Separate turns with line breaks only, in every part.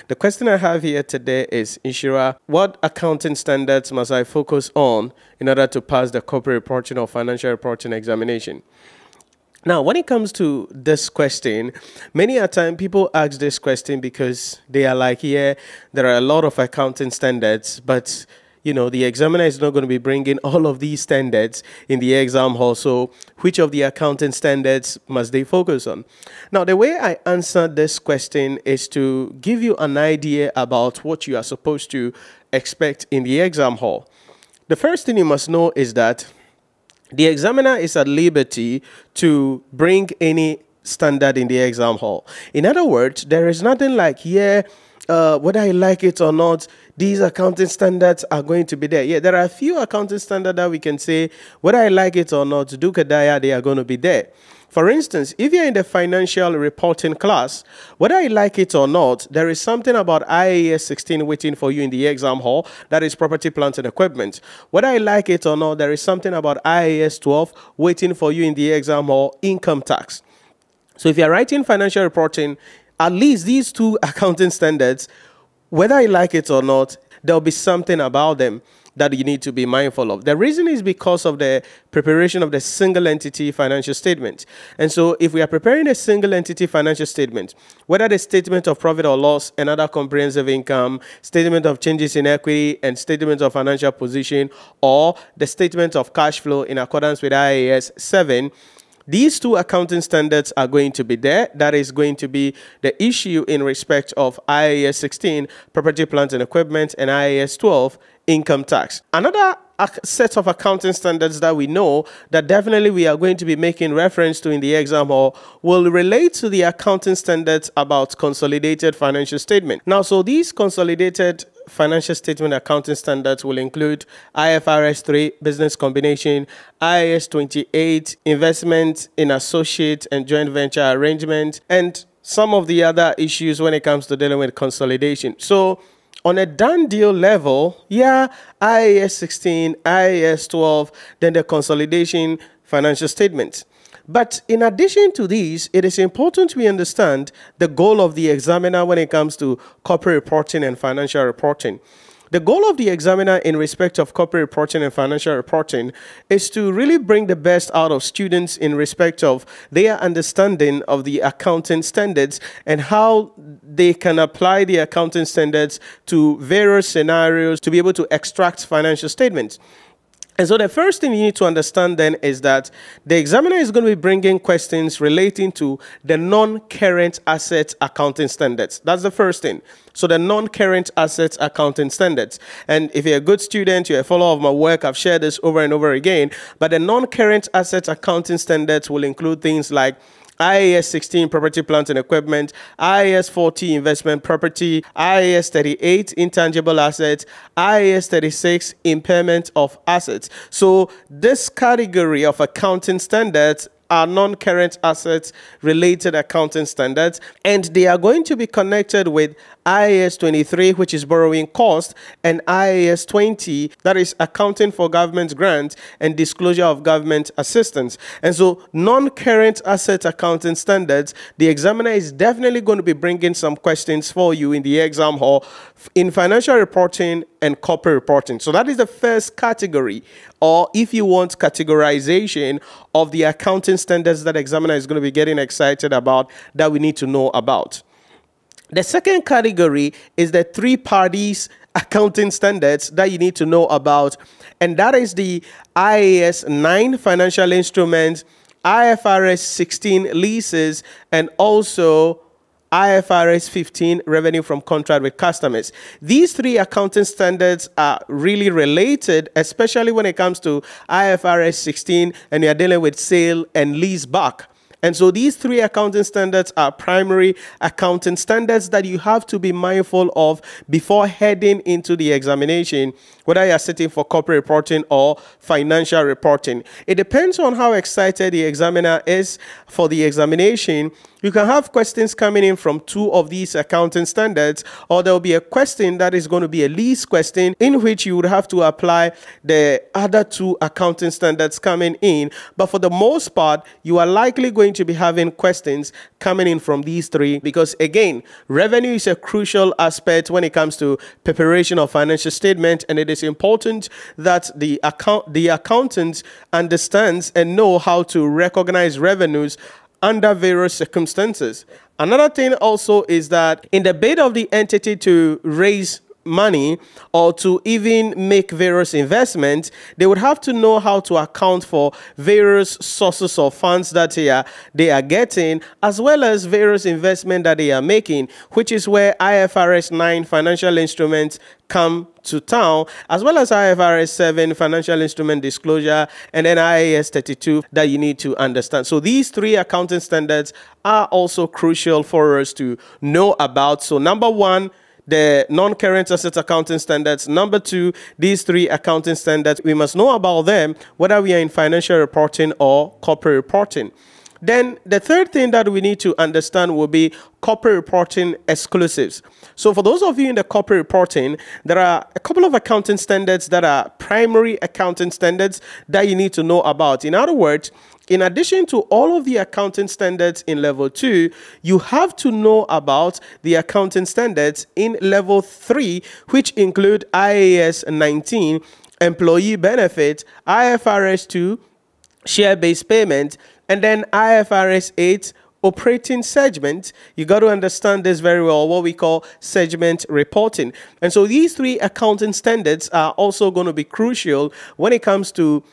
The question I have here today is, Inshira, what accounting standards must I focus on in order to pass the corporate reporting or financial reporting examination? Now, when it comes to this question, many a time people ask this question because they are like, yeah, there are a lot of accounting standards, but the examiner is not going to be bringing all of these standards in the exam hall. So which of the accounting standards must they focus on? Now, the way I answer this question is to give you an idea about what you are supposed to expect in the exam hall. The first thing you must know is that the examiner is at liberty to bring any standard in the exam hall. In other words, there is nothing like, whether I like it or not, these accounting standards are going to be there. Yeah, there are a few accounting standards that we can say, whether I like it or not, Dukadaya, they are going to be there. For instance, if you're in the financial reporting class, whether I like it or not, there is something about IAS 16 waiting for you in the exam hall, that is property, plant, and equipment. Whether I like it or not, there is something about IAS 12 waiting for you in the exam hall, income tax. So if you're writing financial reporting, at least these two accounting standards, whether I like it or not, there'll be something about them that you need to be mindful of. The reason is because of the preparation of the single entity financial statement. And so if we are preparing a single entity financial statement, whether the statement of profit or loss and other comprehensive income, statement of changes in equity and statement of financial position, or the statement of cash flow in accordance with IAS 7, these two accounting standards are going to be there. That is going to be the issue in respect of IAS 16, property, plant, and equipment, and IAS 12, income tax. Another set of accounting standards that we know that definitely we are going to be making reference to in the exam hall will relate to the accounting standards about consolidated financial statement. Now, so these consolidated financial statement accounting standards will include IFRS 3, business combination, IAS 28, investment in associate and joint venture arrangement, and some of the other issues when it comes to dealing with consolidation. So on a done deal level, IAS 16, IAS 12, then the consolidation financial statement. But in addition to these, it is important we understand the goal of the examiner when it comes to corporate reporting and financial reporting. The goal of the examiner in respect of corporate reporting and financial reporting is to really bring the best out of students in respect of their understanding of the accounting standards and how they can apply the accounting standards to various scenarios to be able to extract financial statements. And so the first thing you need to understand then is that the examiner is going to be bringing questions relating to the non-current assets accounting standards. That's the first thing. So the non-current assets accounting standards. And if you're a good student, you're a follower of my work, I've shared this over and over again. But the non-current assets accounting standards will include things like IAS 16, property, plant, and equipment, IAS 40, investment property, IAS 38, intangible assets, IAS 36, impairment of assets. So this category of accounting standards are non-current assets related accounting standards, and they are going to be connected with IAS 23, which is borrowing cost, and IAS 20, that is accounting for government grants and disclosure of government assistance. And so non-current asset accounting standards, the examiner is definitely going to be bringing some questions for you in the exam hall in financial reporting and corporate reporting. So that is the first category, or if you want, categorization of the accounting standards that examiner is going to be getting excited about that we need to know about. The second category is the three parties accounting standards that you need to know about, and that is the IAS 9 financial instruments, IFRS 16 leases, and also IFRS 15 revenue from contract with customers. These three accounting standards are really related, especially when it comes to IFRS 16 and you're dealing with sale and lease back. And so these three accounting standards are primary accounting standards that you have to be mindful of before heading into the examination, whether you're sitting for corporate reporting or financial reporting. It depends on how excited the examiner is for the examination. You can have questions coming in from two of these accounting standards, or there will be a question that is going to be a lease question in which you would have to apply the other two accounting standards coming in. But for the most part, you are likely going to be having questions coming in from these three because, again, revenue is a crucial aspect when it comes to preparation of financial statement, and it is important that the accountant understands and know how to recognize revenues under various circumstances. Another thing also is that in the bid of the entity to raise money or to even make various investments, they would have to know how to account for various sources of funds that they are getting, as well as various investment that they are making, which is where IFRS 9 financial instruments come to town, as well as IFRS 7 financial instrument disclosure, and then IAS 32 that you need to understand. So these three accounting standards are also crucial for us to know about. So number one, the non-current asset accounting standards. Number two, these three accounting standards, we must know about them, whether we are in financial reporting or corporate reporting. Then the third thing that we need to understand will be corporate reporting exclusives. So for those of you in the corporate reporting, there are a couple of accounting standards that are primary accounting standards that you need to know about. In other words, in addition to all of the accounting standards in level 2, you have to know about the accounting standards in level 3, which include IAS 19, employee benefit, IFRS 2, share-based payment, and then IFRS 8, operating segment. You got to understand this very well, what we call segment reporting. And so these three accounting standards are also going to be crucial when it comes to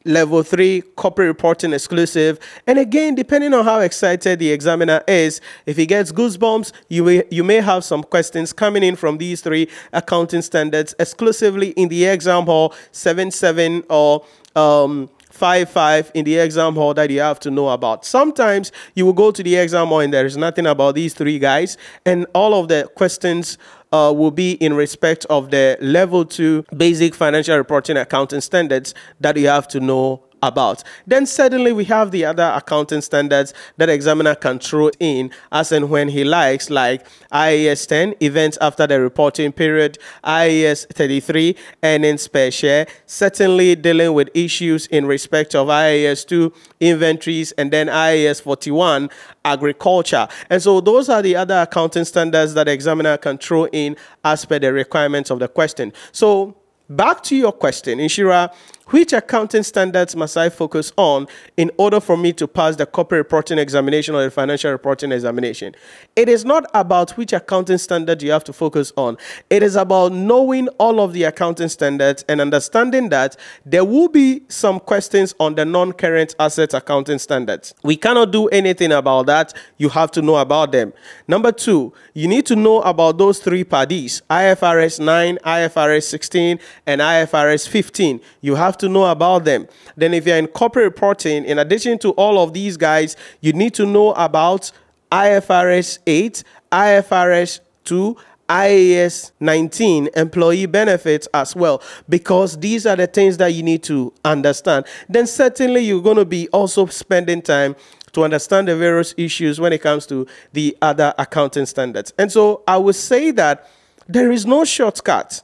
level 3 corporate reporting exclusive. And again, depending on how excited the examiner is, if he gets goosebumps, you may have some questions coming in from these three accounting standards exclusively in the exam hall, 7-7 or 5-5 in the exam hall that you have to know about. Sometimes you will go to the exam hall and there is nothing about these three guys, and all of the questions will be in respect of the level 2 basic financial reporting accounting standards that you have to know about. Then suddenly we have the other accounting standards that the examiner can throw in as and when he likes, like IAS 10, events after the reporting period, IAS 33, earnings per share, certainly dealing with issues in respect of IAS 2, inventories, and then IAS 41, agriculture. And so those are the other accounting standards that the examiner can throw in as per the requirements of the question. So back to your question, Inshira, which accounting standards must I focus on in order for me to pass the corporate reporting examination or the financial reporting examination? It is not about which accounting standard you have to focus on. It is about knowing all of the accounting standards and understanding that there will be some questions on the non-current asset accounting standards. We cannot do anything about that. You have to know about them. Number 2, you need to know about those three PADIs, IFRS 9, IFRS 16, and IFRS 15. You have to know about them. Then if you're in corporate reporting, in addition to all of these guys, you need to know about IFRS 8, IFRS 2, IAS 19, employee benefits as well, because these are the things that you need to understand. Then certainly you're going to be also spending time to understand the various issues when it comes to the other accounting standards. And so I would say that there is no shortcut.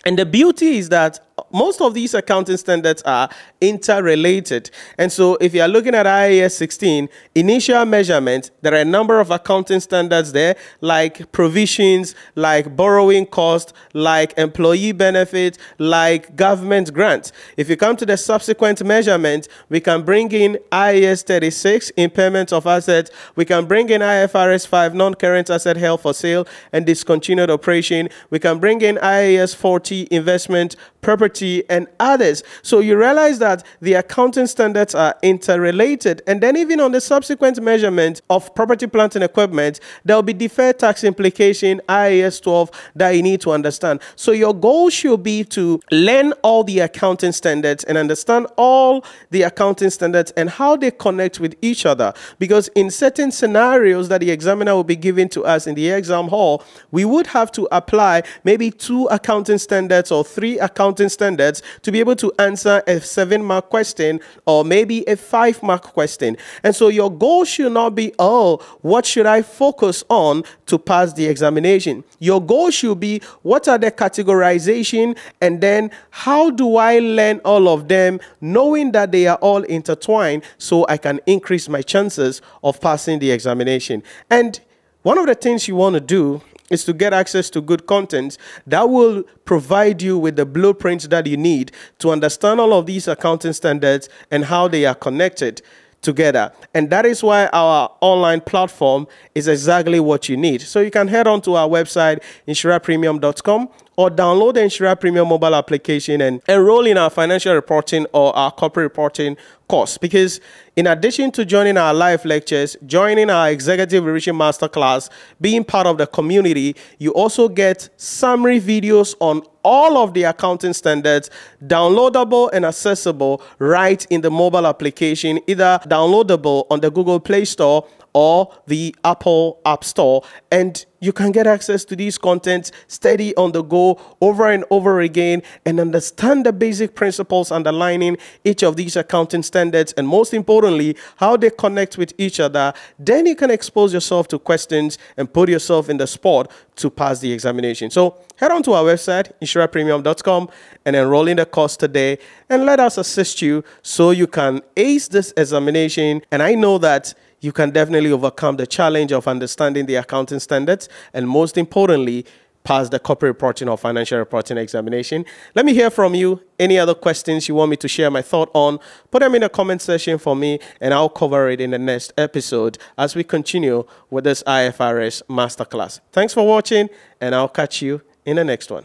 And the beauty is that most of these accounting standards are interrelated. And so if you are looking at IAS 16, initial measurement, there are a number of accounting standards there, like provisions, like borrowing cost, like employee benefit, like government grants. If you come to the subsequent measurement, we can bring in IAS 36, impairment of assets. We can bring in IFRS 5, non-current asset held for sale and discontinued operation. We can bring in IAS 40, investment, property, and others. So you realize that the accounting standards are interrelated. And then even on the subsequent measurement of property, plant, and equipment, there will be deferred tax implication, IAS 12, that you need to understand. So your goal should be to learn all the accounting standards and understand all the accounting standards and how they connect with each other. Because in certain scenarios that the examiner will be giving to us in the exam hall, we would have to apply maybe 2 accounting standards or 3 accounting standards standards to be able to answer a 7-mark question or maybe a 5-mark question. And so your goal should not be, oh, what should I focus on to pass the examination? Your goal should be, what are the categorization, and then how do I learn all of them, knowing that they are all intertwined, so I can increase my chances of passing the examination. And one of the things you want to do is to get access to good content that will provide you with the blueprints that you need to understand all of these accounting standards and how they are connected together. And that is why our online platform is exactly what you need. So you can head on to our website, insurapremium.com, or download the Insura Premium mobile application and enroll in our financial reporting or our corporate reporting course. Because in addition to joining our live lectures, joining our executive revision masterclass, being part of the community, you also get summary videos on all of the accounting standards, downloadable and accessible right in the mobile application, either downloadable on the Google Play Store or the Apple App Store. And you can get access to these contents, study on the go over and over again, and understand the basic principles underlining each of these accounting standards, and most importantly, how they connect with each other. Then you can expose yourself to questions and put yourself in the spot to pass the examination. So head on to our website, insurapremium.com, and enroll in the course today, and let us assist you so you can ace this examination. And I know that you can definitely overcome the challenge of understanding the accounting standards, and most importantly, pass the corporate reporting or financial reporting examination. Let me hear from you. Any other questions you want me to share my thought on, put them in the comment section for me, and I'll cover it in the next episode as we continue with this IFRS masterclass. Thanks for watching, and I'll catch you in the next one.